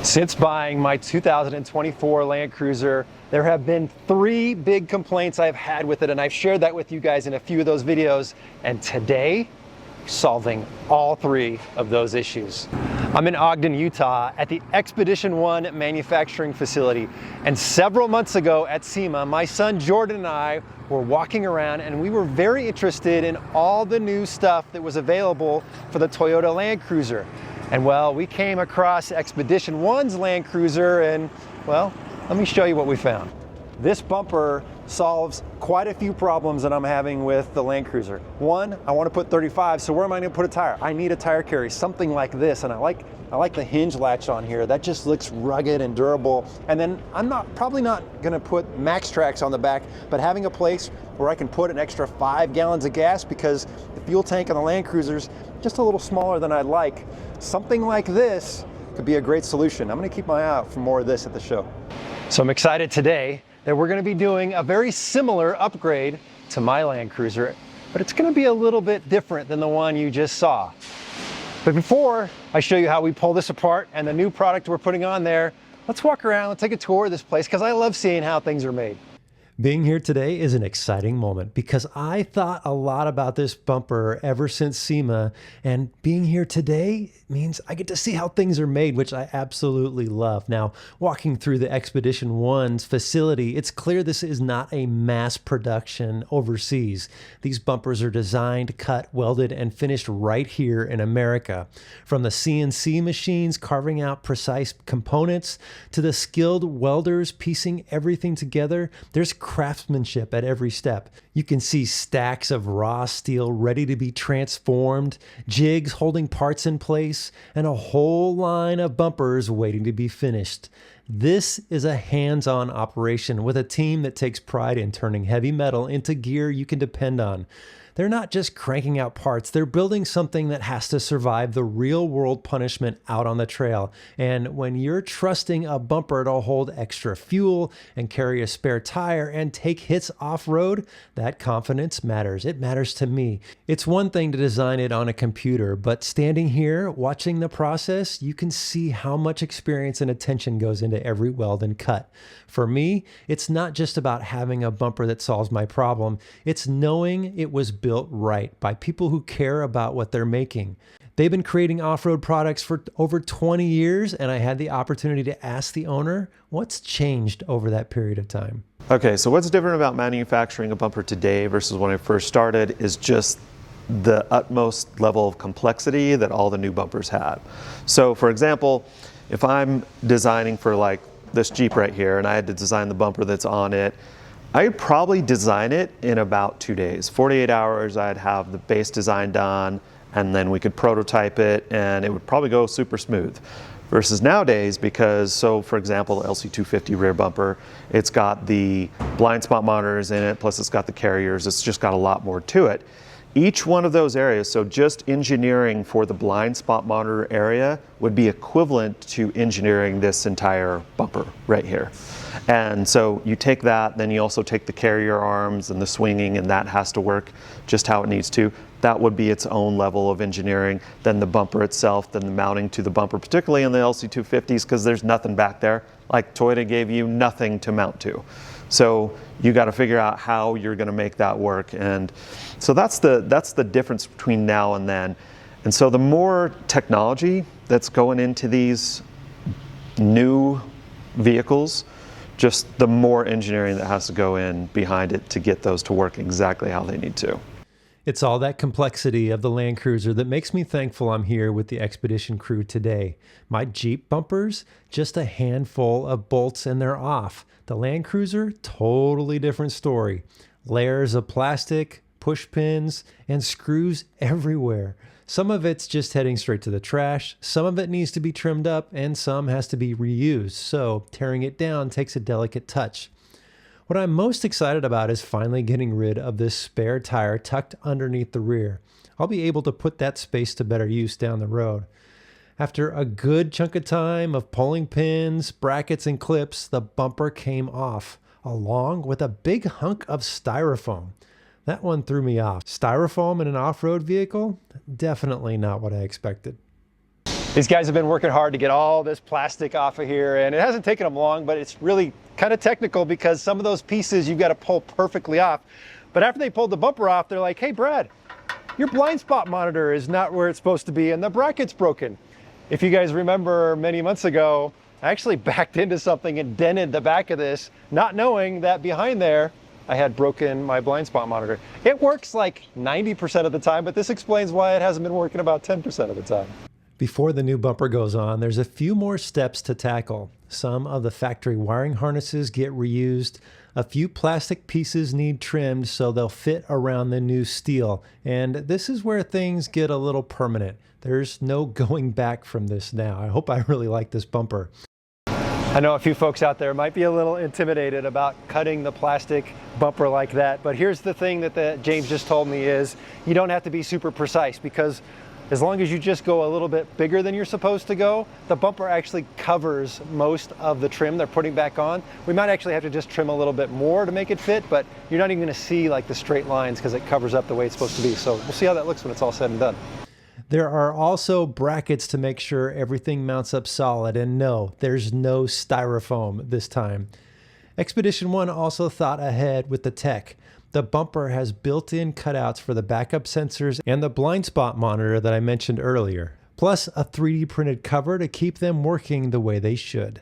Since buying my 2024 Land Cruiser, there have been 3 big complaints I've had with it, and I've shared that with you guys in a few of those videos. And today, solving all 3 of those issues. I'm in Ogden, Utah at the Expedition 1 manufacturing facility. And several months ago at SEMA, my son Jordan and I were walking around and we were very interested in all the new stuff that was available for the Toyota Land Cruiser. And well, we came across Expedition 1's Land Cruiser and, well, let me show you what we found. This bumper solves quite a few problems that I'm having with the Land Cruiser. One, I want to put 35, so where am I going to put a tire? I need a tire carry, something like this, and I like the hinge latch on here. That just looks rugged and durable. And then I'm probably not going to put max tracks on the back, but having a place where I can put an extra 5 gallons of gas, because the fuel tank on the Land Cruiser's just a little smaller than I'd like. Something like this could be a great solution. I'm going to keep my eye out for more of this at the show. So I'm excited today that we're going to be doing a very similar upgrade to my Land Cruiser, but it's going to be a little bit different than the one you just saw. But before I show you how we pull this apart and the new product we're putting on there, let's walk around, let's take a tour of this place, because I love seeing how things are made. Being here today is an exciting moment because I thought a lot about this bumper ever since SEMA, and being here today means I get to see how things are made, which I absolutely love. Now, walking through the Expedition 1's facility, it's clear this is not a mass production overseas. These bumpers are designed, cut, welded, and finished right here in America. From the CNC machines carving out precise components to the skilled welders piecing everything together, there's craftsmanship at every step. You can see stacks of raw steel ready to be transformed, jigs holding parts in place, and a whole line of bumpers waiting to be finished. This is a hands-on operation with a team that takes pride in turning heavy metal into gear you can depend on. They're not just cranking out parts, they're building something that has to survive the real-world punishment out on the trail. And when you're trusting a bumper to hold extra fuel and carry a spare tire and take hits off-road, that confidence matters. It matters to me. It's one thing to design it on a computer, but standing here, watching the process, you can see how much experience and attention goes into every weld and cut. For me, it's not just about having a bumper that solves my problem, it's knowing it was built right by people who care about what they're making. They've been creating off-road products for over 20 years, and I had the opportunity to ask the owner what's changed over that period of time. Okay, so what's different about manufacturing a bumper today versus when I first started is just the utmost level of complexity that all the new bumpers had. So for example, if I'm designing for like this Jeep right here, and I had to design the bumper that's on it, I'd probably design it in about 2 days. 48 hours, I'd have the base design done, and then we could prototype it, and it would probably go super smooth. Versus nowadays, because, so for example, the LC250 rear bumper, it's got the blind spot monitors in it, plus it's got the carriers, it's just got a lot more to it. Each one of those areas, so just engineering for the blind spot monitor area would be equivalent to engineering this entire bumper right here. And so you take that, then you also take the carrier arms and the swinging, and that has to work just how it needs to. That would be its own level of engineering. Then the bumper itself, then the mounting to the bumper, particularly in the LC250s, because there's nothing back there. Like Toyota gave you nothing to mount to. So you got to figure out how you're going to make that work. And so that's the difference between now and then. And so the more technology that's going into these new vehicles, just the more engineering that has to go in behind it to get those to work exactly how they need to. It's all that complexity of the Land Cruiser that makes me thankful I'm here with the Expedition crew today. My Jeep bumpers, just a handful of bolts and they're off. The Land Cruiser, totally different story. Layers of plastic, push pins, and screws everywhere. Some of it's just heading straight to the trash, some of it needs to be trimmed up, and some has to be reused, so tearing it down takes a delicate touch. What I'm most excited about is finally getting rid of this spare tire tucked underneath the rear. I'll be able to put that space to better use down the road. After a good chunk of time of pulling pins, brackets, and clips, the bumper came off, along with a big hunk of styrofoam. That one threw me off. Styrofoam in an off-road vehicle? Definitely not what I expected. These guys have been working hard to get all this plastic off of here, and it hasn't taken them long, but it's really kind of technical because some of those pieces you've got to pull perfectly off. But after they pulled the bumper off, they're like, hey Brad, your blind spot monitor is not where it's supposed to be and the bracket's broken. If you guys remember many months ago, I actually backed into something and dented the back of this, not knowing that behind there I had broken my blind spot monitor. It works like 90% of the time, but this explains why it hasn't been working about 10% of the time. Before the new bumper goes on, there's a few more steps to tackle. Some of the factory wiring harnesses get reused. A few plastic pieces need trimmed so they'll fit around the new steel. And this is where things get a little permanent. There's no going back from this now. I hope I really like this bumper. I know a few folks out there might be a little intimidated about cutting the plastic bumper like that, but here's the thing that James just told me is you don't have to be super precise, because as long as you just go a little bit bigger than you're supposed to go, the bumper actually covers most of the trim they're putting back on. We might actually have to just trim a little bit more to make it fit, but you're not even gonna see like the straight lines because it covers up the way it's supposed to be. So we'll see how that looks when it's all said and done. There are also brackets to make sure everything mounts up solid, and no, there's no styrofoam this time. Expedition 1 also thought ahead with the tech. The bumper has built-in cutouts for the backup sensors and the blind spot monitor that I mentioned earlier, plus a 3D printed cover to keep them working the way they should.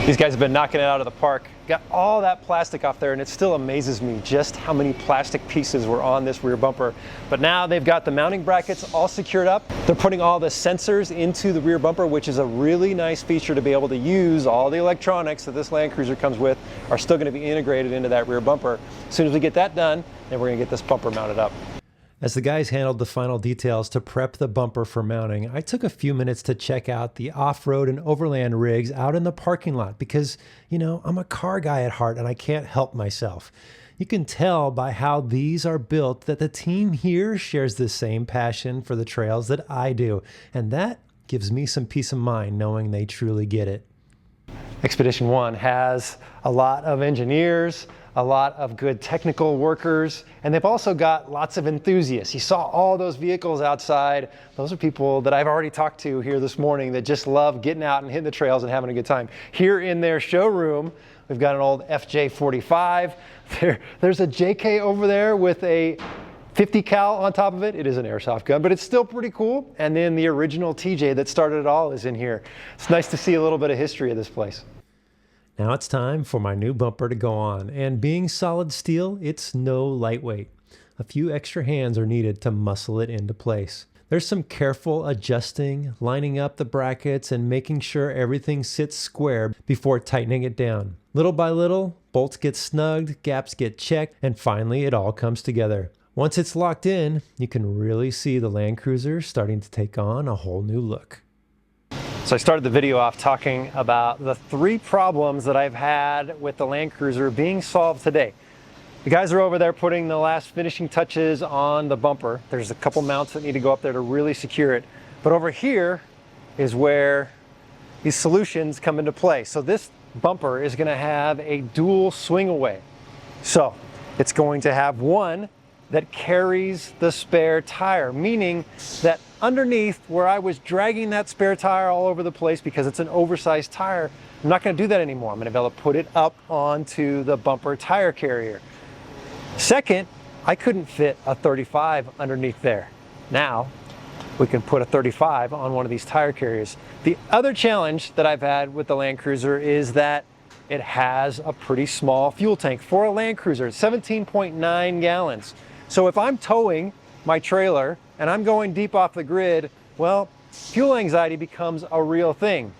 These guys have been knocking it out of the park. Got all that plastic off there, and it still amazes me just how many plastic pieces were on this rear bumper. But now they've got the mounting brackets all secured up. They're putting all the sensors into the rear bumper, which is a really nice feature to be able to use. All the electronics that this Land Cruiser comes with are still going to be integrated into that rear bumper. As soon as we get that done, then we're going to get this bumper mounted up. As the guys handled the final details to prep the bumper for mounting, I took a few minutes to check out the off-road and overland rigs out in the parking lot because, you know, I'm a car guy at heart and I can't help myself. You can tell by how these are built that the team here shares the same passion for the trails that I do, and that gives me some peace of mind knowing they truly get it. Expedition 1 has a lot of engineers, a lot of good technical workers, and they've also got lots of enthusiasts. You saw all those vehicles outside. Those are people that I've already talked to here this morning that just love getting out and hitting the trails and having a good time. Here in their showroom, we've got an old FJ45. There's a JK over there with a 50 cal on top of it. It is an airsoft gun, but it's still pretty cool. And then the original TJ that started it all is in here. It's nice to see a little bit of history of this place. Now it's time for my new bumper to go on, and being solid steel, it's no lightweight. A few extra hands are needed to muscle it into place. There's some careful adjusting, lining up the brackets, and making sure everything sits square before tightening it down. Little by little, bolts get snugged, gaps get checked, and finally it all comes together. Once it's locked in, you can really see the Land Cruiser starting to take on a whole new look. So I started the video off talking about the 3 problems that I've had with the Land Cruiser being solved today. The guys are over there putting the last finishing touches on the bumper. There's a couple mounts that need to go up there to really secure it. But over here is where these solutions come into play. So this bumper is going to have a dual swing away. So it's going to have one that carries the spare tire, meaning that underneath where I was dragging that spare tire all over the place because it's an oversized tire, I'm not going to do that anymore. I'm going to be able to put it up onto the bumper tire carrier. Second, I couldn't fit a 35 underneath there. Now we can put a 35 on one of these tire carriers. The other challenge that I've had with the Land Cruiser is that it has a pretty small fuel tank for a Land Cruiser. It's 17.9 gallons. So if I'm towing my trailer and I'm going deep off the grid, well, fuel anxiety becomes a real thing.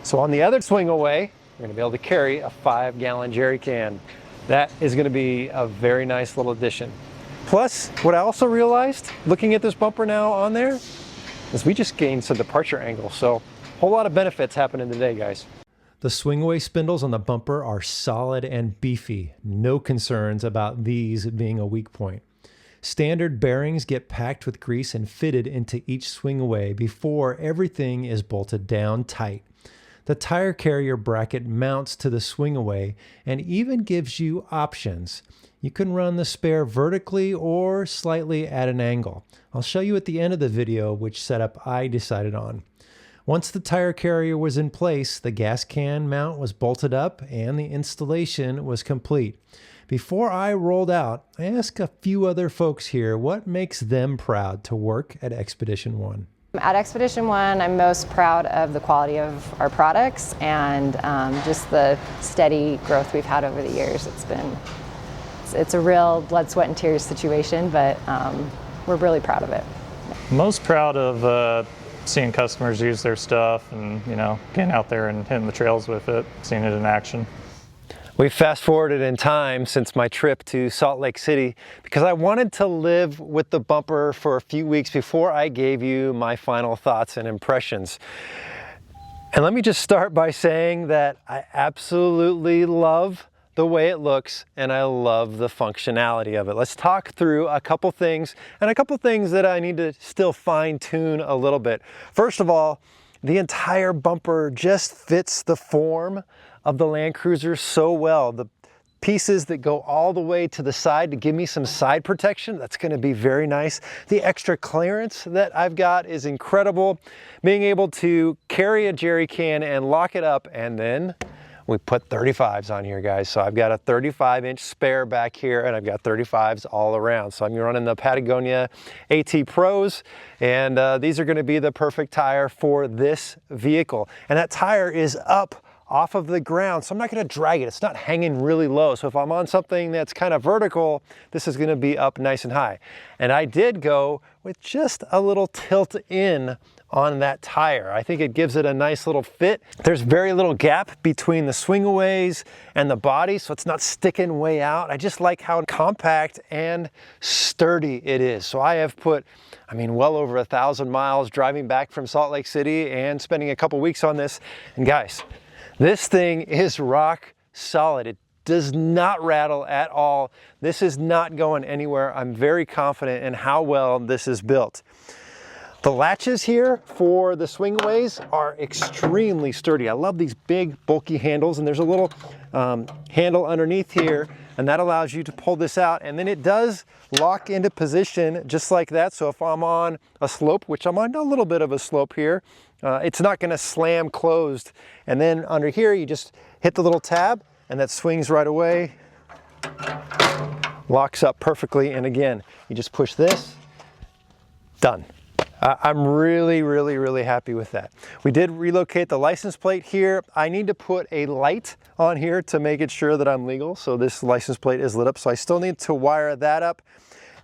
So on the other swing away, we're gonna be able to carry a 5-gallon jerry can. That is gonna be a very nice little addition. Plus, what I also realized, looking at this bumper now on there, is we just gained some departure angle. So a whole lot of benefits happening today, guys. The swing-away spindles on the bumper are solid and beefy. No concerns about these being a weak point. Standard bearings get packed with grease and fitted into each swing-away before everything is bolted down tight. The tire carrier bracket mounts to the swing-away and even gives you options. You can run the spare vertically or slightly at an angle. I'll show you at the end of the video which setup I decided on. Once the tire carrier was in place, the gas can mount was bolted up and the installation was complete. Before I rolled out, I asked a few other folks here what makes them proud to work at Expedition One. At Expedition One, I'm most proud of the quality of our products and just the steady growth we've had over the years. It's a real blood, sweat, and tears situation, but we're really proud of it. Most proud of seeing customers use their stuff and, you know, getting out there and hitting the trails with it, seeing it in action. We fast forwarded in time since my trip to Salt Lake City because I wanted to live with the bumper for a few weeks before I gave you my final thoughts and impressions. And let me just start by saying that I absolutely love the way it looks and I love the functionality of it. Let's talk through a couple things and a couple things that I need to still fine tune a little bit. First of all, the entire bumper just fits the form of the Land Cruiser so well. The pieces that go all the way to the side to give me some side protection, that's going to be very nice. The extra clearance that I've got is incredible. Being able to carry a jerry can and lock it up, and then we put 35s on here, guys. So I've got a 35-inch spare back here and I've got 35s all around. So I'm running the Patagonia AT Pros, and these are going to be the perfect tire for this vehicle. And that tire is up off of the ground, so I'm not going to drag it. It's not hanging really low. So if I'm on something that's kind of vertical, this is going to be up nice and high. And I did go with just a little tilt in on that tire. I think it gives it a nice little fit. There's very little gap between the swingaways and the body, so it's not sticking way out. I just like how compact and sturdy it is. So I have put, well over 1,000 miles driving back from Salt Lake City and spending a couple weeks on this. And guys, this thing is rock solid. It does not rattle at all. This is not going anywhere. I'm very confident in how well this is built. The latches here for the swingways are extremely sturdy. I love these big bulky handles, and there's a little handle underneath here, and that allows you to pull this out, and then it does lock into position just like that. So if I'm on a slope, which I'm on a little bit of a slope here, it's not going to slam closed. And then under here you just hit the little tab and that swings right away, locks up perfectly, and again you just push this, done. I'm really happy with that. We did relocate the license plate here. I need to put a light on here to make it sure that I'm legal, so this license plate is lit up, so I still need to wire that up.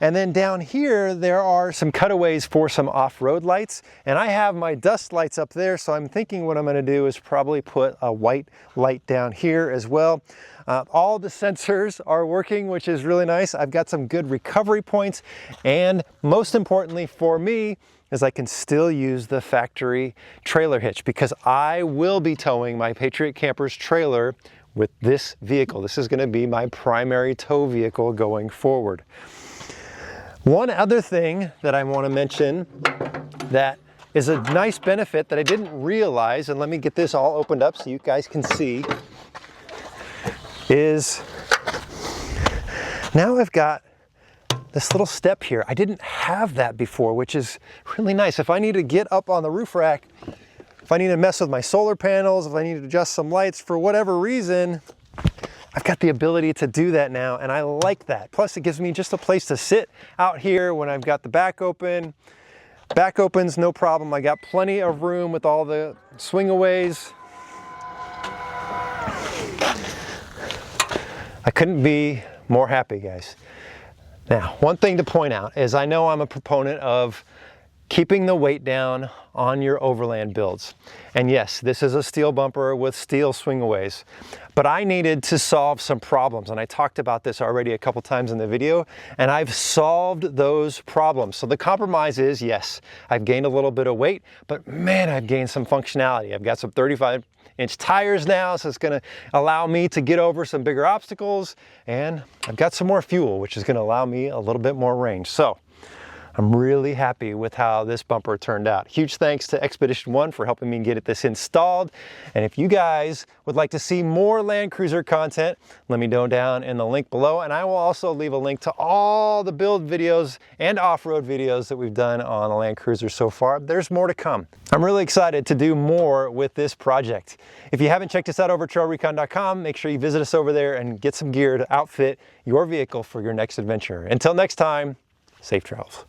And then down here, there are some cutaways for some off-road lights, and I have my dust lights up there, so I'm thinking what I'm gonna do is probably put a white light down here as well. All the sensors are working, which is really nice. I've got some good recovery points, and most importantly for me, is I can still use the factory trailer hitch because I will be towing my Patriot Campers trailer with this vehicle. This is gonna be my primary tow vehicle going forward. One other thing that I want to mention that is a nice benefit that I didn't realize, and let me get this all opened up so you guys can see, is now I've got this little step here. I didn't have that before, which is really nice. If I need to get up on the roof rack, if I need to mess with my solar panels, if I need to adjust some lights for whatever reason, I've got the ability to do that now, and I like that. Plus, it gives me just a place to sit out here when I've got the back open. Back opens, no problem. I got plenty of room with all the swingaways. I couldn't be more happy, guys. Now, one thing to point out is I know I'm a proponent of keeping the weight down on your overland builds. And yes, this is a steel bumper with steel swingaways, but I needed to solve some problems. And I talked about this already a couple times in the video, and I've solved those problems. So the compromise is, yes, I've gained a little bit of weight, but man, I've gained some functionality. I've got some 35-inch tires now, so it's gonna allow me to get over some bigger obstacles, and I've got some more fuel, which is gonna allow me a little bit more range. So I'm really happy with how this bumper turned out. Huge thanks to Expedition One for helping me get this installed. And if you guys would like to see more Land Cruiser content, let me know down in the link below. And I will also leave a link to all the build videos and off-road videos that we've done on the Land Cruiser so far. There's more to come. I'm really excited to do more with this project. If you haven't checked us out over at TrailRecon.com, make sure you visit us over there and get some gear to outfit your vehicle for your next adventure. Until next time, safe travels.